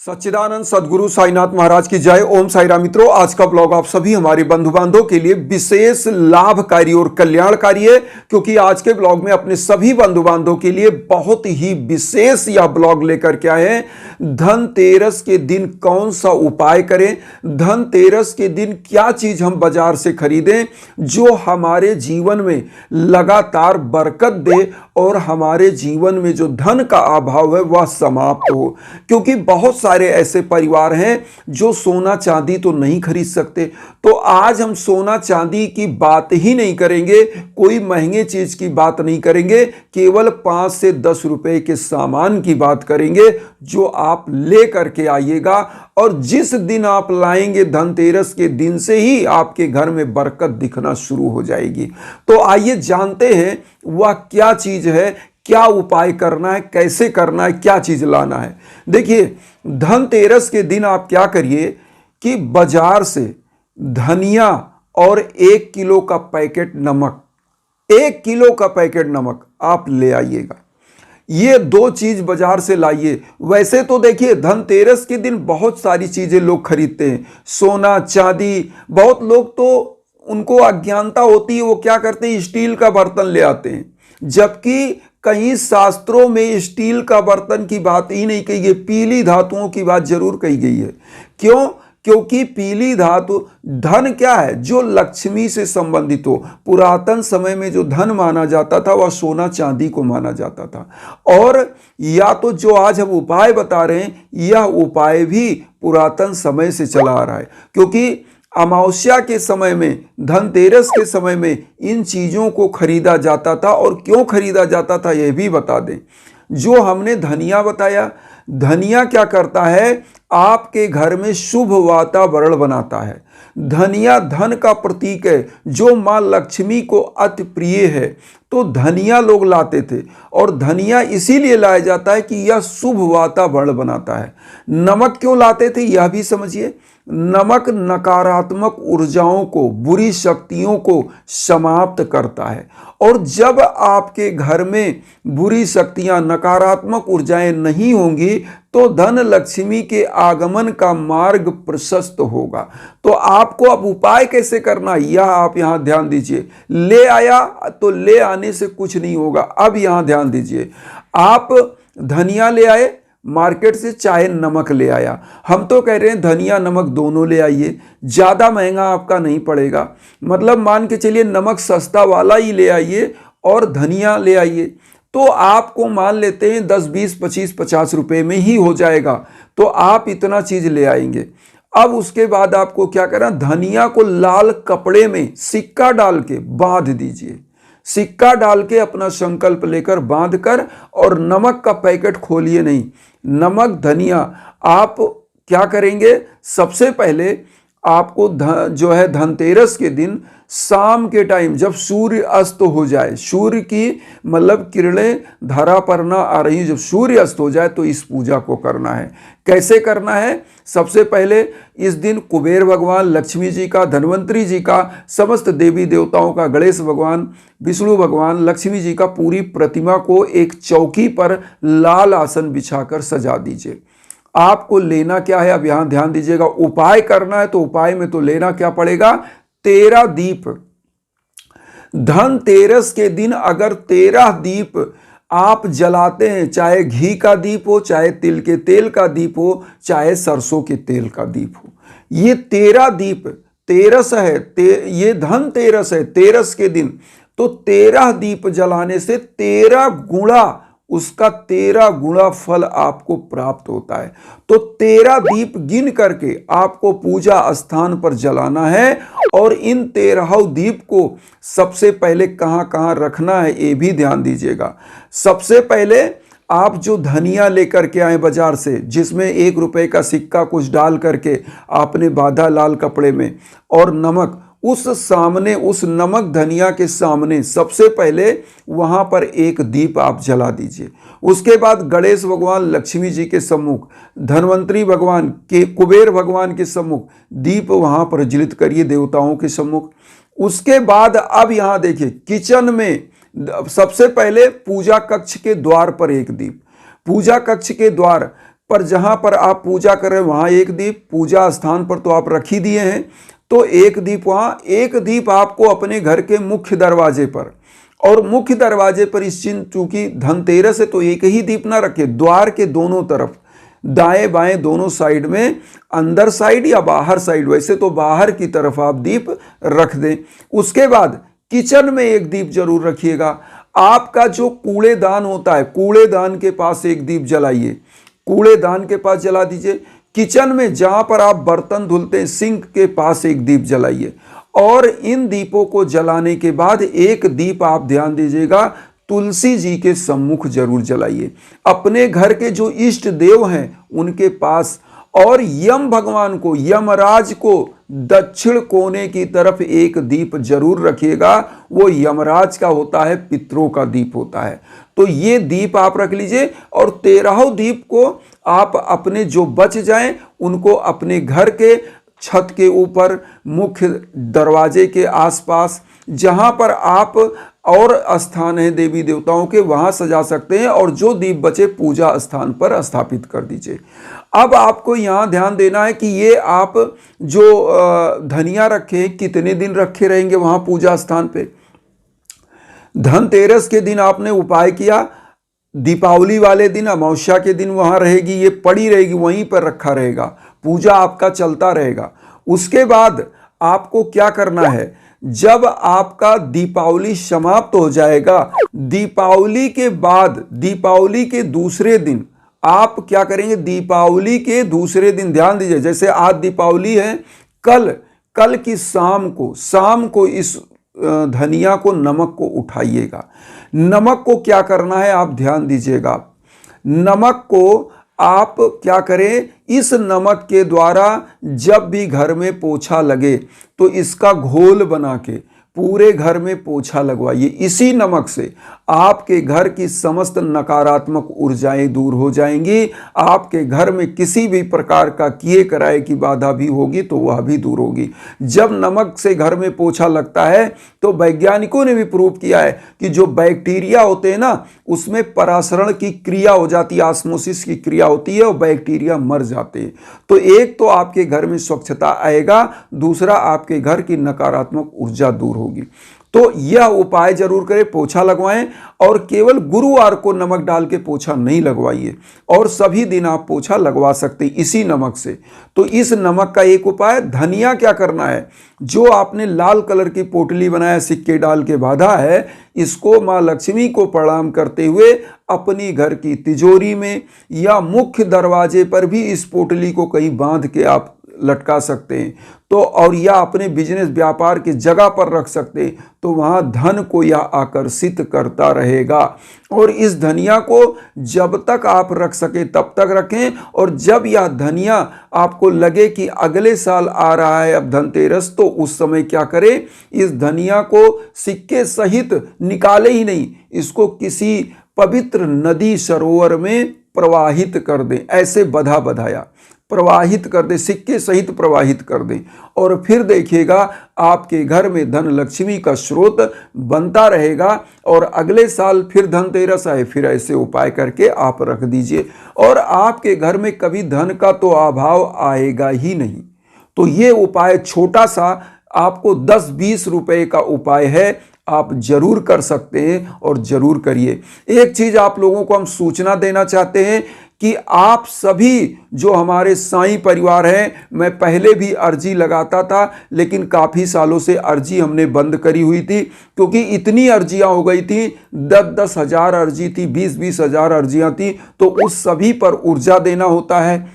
सच्चिदानंद सदगुरु साईनाथ महाराज की जय। ओम साईराम। मित्रों, आज का ब्लॉग आप सभी हमारे बंधु बांधवों के लिए विशेष लाभकारी और कल्याणकारी है, क्योंकि आज के ब्लॉग में अपने सभी बंधु बांधवों के लिए बहुत ही विशेष यह ब्लॉग लेकर के आए हैं। धनतेरस के दिन कौन सा उपाय करें, धनतेरस के दिन क्या चीज हम बाजार से खरीदें जो हमारे जीवन में लगातार बरकत दे और हमारे जीवन में जो धन का अभाव है वह समाप्त हो। क्योंकि बहुत सारे ऐसे परिवार हैं जो सोना चांदी तो नहीं खरीद सकते, तो आज हम सोना चांदी की बात ही नहीं करेंगे, कोई महंगे चीज की बात नहीं करेंगे, केवल 5 से 10 रुपए के सामान की बात करेंगे जो आप ले करके आइएगा। और जिस दिन आप लाएंगे धनतेरस के दिन से ही आपके घर में बरकत दिखना शुरू हो जाएगी। तो आइए जानते हैं वह क्या चीज है, क्या उपाय करना है, कैसे करना है, क्या चीज लाना है। देखिए, धनतेरस के दिन आप क्या करिए कि बाजार से धनिया और 1 किलो का पैकेट नमक, 1 किलो का पैकेट नमक आप ले आइएगा। ये 2 चीज बाजार से लाइए। वैसे तो देखिए, धनतेरस के दिन बहुत सारी चीजें लोग खरीदते हैं, सोना चांदी। बहुत लोग तो उनको अज्ञानता होती है, वो क्या करते हैं, स्टील का बर्तन ले आते हैं, जबकि कहीं शास्त्रों में स्टील का बर्तन की बात ही नहीं कही गई, पीली धातुओं की बात जरूर कही गई है। क्यों? क्योंकि पीली धातु धन क्या है, जो लक्ष्मी से संबंधित हो। पुरातन समय में जो धन माना जाता था वह सोना चांदी को माना जाता था। और या तो जो आज हम उपाय बता रहे हैं, यह उपाय भी पुरातन समय से चला आ रहा है। क्योंकि अमावस्या के समय में, धनतेरस के समय में इन चीजों को खरीदा जाता था। और क्यों खरीदा जाता था यह भी बता दें। जो हमने धनिया बताया, धनिया क्या करता है, आपके घर में शुभ वातावरण बनाता है। धनिया धन का प्रतीक है, जो मां लक्ष्मी को अति प्रिय है। तो धनिया लोग लाते थे, और धनिया इसीलिए लाया जाता है कि यह शुभ वातावरण बनाता है। नमक क्यों लाते थे यह भी समझिए। नमक नकारात्मक ऊर्जाओं को, बुरी शक्तियों को समाप्त करता है। और जब आपके घर में बुरी शक्तियां, नकारात्मक ऊर्जाएं नहीं होंगी तो धन लक्ष्मी के आगमन का मार्ग प्रशस्त होगा। तो आपको अब उपाय कैसे करना, यह आप यहां ध्यान दीजिए। ले आया तो ले आने से कुछ नहीं होगा। अब यहां ध्यान दीजिए, आप धनिया ले आए मार्केट से, चाहे नमक ले आया, हम तो कह रहे हैं धनिया नमक दोनों ले आइए, ज़्यादा महंगा आपका नहीं पड़ेगा। मतलब मान के चलिए नमक सस्ता वाला ही ले आइए और धनिया ले आइए, तो आपको मान लेते हैं 10, 20, 25, 50 रुपए में ही हो जाएगा। तो आप इतना चीज़ ले आएंगे। अब उसके बाद आपको क्या करना, धनिया को लाल कपड़े में सिक्का डाल के बांध दीजिए। सिक्का डाल के अपना संकल्प लेकर बांध कर, और नमक का पैकेट खोलिए नहीं। नमक धनिया आप क्या करेंगे, सबसे पहले आपको जो है धनतेरस के दिन शाम के टाइम जब सूर्य अस्त हो जाए, सूर्य की मतलब किरणें धरा पर ना आ रही, जब सूर्य अस्त हो जाए तो इस पूजा को करना है। कैसे करना है? सबसे पहले इस दिन कुबेर भगवान, लक्ष्मी जी का, धन्वंतरी जी का, समस्त देवी देवताओं का, गणेश भगवान, विष्णु भगवान, लक्ष्मी जी का पूरी प्रतिमा को एक चौकी पर लाल आसन बिछाकर सजा दीजिए। आपको लेना क्या है, अब यहां ध्यान दीजिएगा। उपाय करना है तो उपाय में तो लेना क्या पड़ेगा, 13 दीप। धनतेरस के दिन अगर 13 दीप आप जलाते हैं, चाहे घी का दीप हो, चाहे तिल के तेल का दीप हो, चाहे सरसों के तेल का दीप हो, ये 13 दीप, तेरस है, ये धनतेरस है तेरस के दिन, तो 13 दीप जलाने से 13 गुणा, उसका 13 गुणा फल आपको प्राप्त होता है। तो 13 दीप गिन करके आपको पूजा स्थान पर जलाना है। और इन 13 दीप को सबसे पहले कहां कहां रखना है ये भी ध्यान दीजिएगा। सबसे पहले आप जो धनिया लेकर के आए बाजार से, जिसमें 1 रुपए का सिक्का कुछ डाल करके आपने बांधा लाल कपड़े में, और नमक, उस सामने, उस नमक धनिया के सामने सबसे पहले वहां पर एक दीप आप जला दीजिए। उसके बाद गणेश भगवान, लक्ष्मी जी के सम्मुख, धन्वंतरी भगवान के, कुबेर भगवान के सम्मुख दीप वहां पर ज्वलित करिए, देवताओं के सम्मुख। उसके बाद अब यहां देखिए, किचन में सबसे पहले पूजा कक्ष के द्वार पर एक दीप, पूजा कक्ष के द्वार पर जहां पर आप पूजा कर रहे हैं वहां एक दीप, पूजा स्थान पर तो आप रख ही दिए हैं, तो एक दीप वहां, एक दीप आपको अपने घर के मुख्य दरवाजे पर, और मुख्य दरवाजे पर इस चिन्ह, चूंकि धनतेरस है तो एक ही दीप ना रखे, द्वार के दोनों तरफ, दाएं बाएं दोनों साइड में, अंदर साइड या बाहर साइड, वैसे तो बाहर की तरफ आप दीप रख दें। उसके बाद किचन में एक दीप जरूर रखिएगा। आपका जो कूड़ेदान होता है, कूड़ेदान के पास एक दीप जलाइए, कूड़ेदान के पास जला दीजिए। किचन में जहां पर आप बर्तन धुलते हैं, सिंक के पास एक दीप जलाइए। और इन दीपों को जलाने के बाद एक दीप आप ध्यान दीजिएगा तुलसी जी के सम्मुख जरूर जलाइए, अपने घर के जो इष्ट देव हैं उनके पास। और यम भगवान को, यमराज को दक्षिण कोने की तरफ एक दीप जरूर रखिएगा, वो यमराज का होता है, पितरों का दीप होता है। तो ये दीप आप रख लीजिए। और 13 दीप को आप अपने जो बच जाएं उनको अपने घर के छत के ऊपर, मुख्य दरवाजे के आसपास, जहां पर आप और स्थान है देवी देवताओं के, वहां सजा सकते हैं। और जो दीप बचे पूजा स्थान पर स्थापित कर दीजिए। अब आपको यहां ध्यान देना है कि ये आप जो धनिया रखे कितने दिन रखे रहेंगे वहां पूजा स्थान पे। धनतेरस के दिन आपने उपाय किया, दीपावली वाले दिन, अमावस्या के दिन वहां रहेगी, ये पड़ी रहेगी, वहीं पर रखा रहेगा, पूजा आपका चलता रहेगा। उसके बाद आपको क्या करना है, जब आपका दीपावली समाप्त हो जाएगा, दीपावली के बाद, दीपावली के दूसरे दिन आप क्या करेंगे, दीपावली के दूसरे दिन, ध्यान दीजिए, जैसे आज दीपावली है, कल की शाम को इस धनिया को, नमक को उठाइएगा। नमक को क्या करना है आप ध्यान दीजिएगा। नमक को आप क्या करें, इस नमक के द्वारा जब भी घर में पोछा लगे तो इसका घोल बना के पूरे घर में पोछा लगवाइए। इसी नमक से आपके घर की समस्त नकारात्मक ऊर्जाएं दूर हो जाएंगी। आपके घर में किसी भी प्रकार का किए कराए की बाधा भी होगी तो वह भी दूर होगी। जब नमक से घर में पोछा लगता है तो वैज्ञानिकों ने भी प्रूव किया है कि जो बैक्टीरिया होते हैं ना, उसमें परासरण की क्रिया हो जाती है, ऑस्मोसिस की क्रिया होती है और बैक्टीरिया मर जाते हैं। तो एक तो आपके घर में स्वच्छता आएगा, दूसरा आपके घर की नकारात्मक ऊर्जा दूर होगी। तो यह उपाय जरूर करें, पोछा लगवाएं। और केवल गुरुवार को नमक डाल के पोछा नहीं लगवाइए, और सभी दिन आप पोछा लगवा सकते हैं इसी नमक से। तो इस नमक का एक उपाय। धनिया क्या करना है, जो आपने लाल कलर की पोटली बनाया, सिक्के डाल के बांधा है, इसको माँ लक्ष्मी को प्रणाम करते हुए अपनी घर की तिजोरी में या मुख्य दरवाजे पर भी इस पोटली को कहीं बांध के आप लटका सकते हैं। तो और या अपने बिजनेस व्यापार की जगह पर रख सकते हैं, तो वहां धन को यह आकर्षित करता रहेगा। और इस धनिया को जब तक आप रख सके तब तक रखें। और जब यह धनिया आपको लगे कि अगले साल आ रहा है अब धनतेरस, तो उस समय क्या करें, इस धनिया को सिक्के सहित निकाले ही नहीं, इसको किसी पवित्र नदी सरोवर में प्रवाहित कर दें। ऐसे बधा बधाया प्रवाहित कर दे, सिक्के सहित प्रवाहित कर दें। और फिर देखिएगा आपके घर में धन लक्ष्मी का स्रोत बनता रहेगा। और अगले साल फिर धनतेरस आए, फिर ऐसे उपाय करके आप रख दीजिए, और आपके घर में कभी धन का तो अभाव आएगा ही नहीं। तो ये उपाय छोटा सा, आपको 10-20 रुपए का उपाय है, आप जरूर कर सकते हैं और जरूर करिए। एक चीज आप लोगों को हम सूचना देना चाहते हैं कि आप सभी जो हमारे साईं परिवार हैं, मैं पहले भी अर्जी लगाता था, लेकिन काफ़ी सालों से अर्जी हमने बंद करी हुई थी, क्योंकि इतनी अर्जियां हो गई थी, 10-10 हज़ार अर्जी थी, 20-20 हज़ार अर्जियां थी। तो उस सभी पर ऊर्जा देना होता है,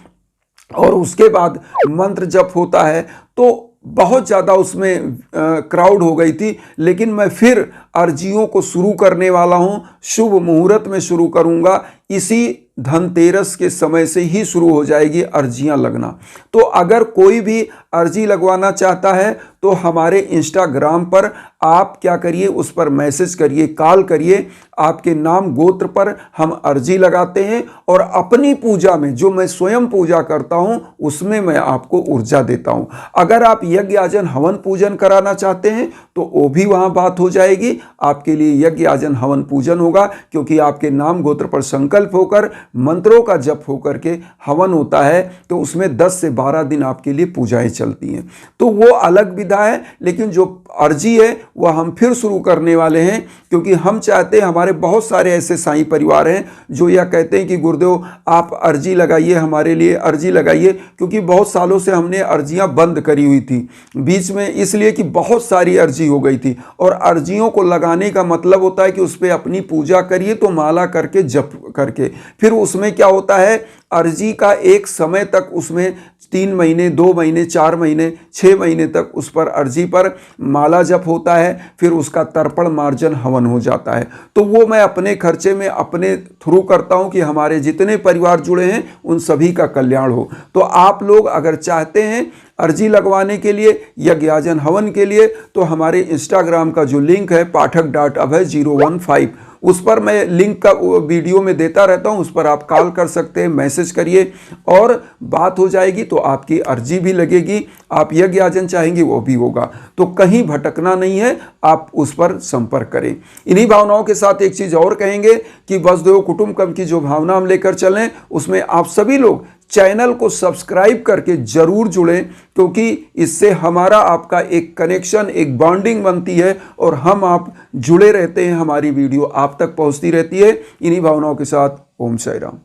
और उसके बाद मंत्र जप होता है, तो बहुत ज़्यादा उसमें क्राउड हो गई थी। लेकिन मैं फिर अर्जियों को शुरू करने वाला हूँ, शुभ मुहूर्त में शुरू करूँगा, इसी धनतेरस के समय से ही शुरू हो जाएगी अर्जियां लगना। तो अगर कोई भी अर्जी लगवाना चाहता है तो हमारे इंस्टाग्राम पर आप क्या करिए, उस पर मैसेज करिए, कॉल करिए, आपके नाम गोत्र पर हम अर्जी लगाते हैं। और अपनी पूजा में, जो मैं स्वयं पूजा करता हूं, उसमें मैं आपको ऊर्जा देता हूं। अगर आप यज्ञ आजन हवन पूजन कराना चाहते हैं तो वो भी वहां बात हो जाएगी, आपके लिए यज्ञ आजन हवन पूजन होगा। होगा, क्योंकि आपके नाम गोत्र पर संकल्प होकर मंत्रों का जप होकर के हवन होता है, तो उसमें 10 से 12 दिन आपके लिए पूजाएं चलती हैं। तो वो अलग विधा है, लेकिन जो अर्जी है वह हम फिर शुरू करने वाले हैं, क्योंकि हम चाहते हैं, हमारे बहुत सारे ऐसे साईं परिवार हैं जो यह कहते हैं कि गुरुदेव आप अर्जी लगाइए, हमारे लिए अर्जी लगाइए, क्योंकि बहुत सालों से हमने अर्जियां बंद करी हुई थी बीच में, इसलिए कि बहुत सारी अर्जी हो गई थी। और अर्जियों को लगाने का मतलब होता है कि उस पर अपनी पूजा करिए, तो माला करके जप करके, फिर उसमें क्या होता है, अर्जी का एक समय तक उसमें 3 महीने 2 महीने 4 महीने 6 महीने तक उस पर अर्जी पर माला जप होता है, फिर उसका तर्पण मार्जन हवन हो जाता है। तो वो मैं अपने खर्चे में अपने थ्रू करता हूं कि हमारे जितने परिवार जुड़े हैं उन सभी का कल्याण हो। तो आप लोग अगर चाहते हैं अर्जी लगवाने के लिए, यज्ञाजन हवन के लिए, तो हमारे इंस्टाग्राम का जो लिंक है pathak.abhay015, उस पर मैं लिंक का वीडियो में देता रहता हूं, उस पर आप कॉल कर सकते हैं, मैसेज करिए और बात हो जाएगी, तो आपकी अर्जी भी लगेगी, आप यज्ञाजन चाहेंगे वो भी होगा। तो कहीं भटकना नहीं है, आप उस पर संपर्क करें। इन्हीं भावनाओं के साथ एक चीज और कहेंगे कि वसुदेव कुटुंबकम की जो भावना हम लेकर चलें, उसमें आप सभी लोग चैनल को सब्सक्राइब करके जरूर जुड़ें, क्योंकि इससे हमारा आपका एक कनेक्शन, एक बॉन्डिंग बनती है और हम आप जुड़े रहते हैं, हमारी वीडियो आप तक पहुंचती रहती है। इन्हीं भावनाओं के साथ ओम साई राम।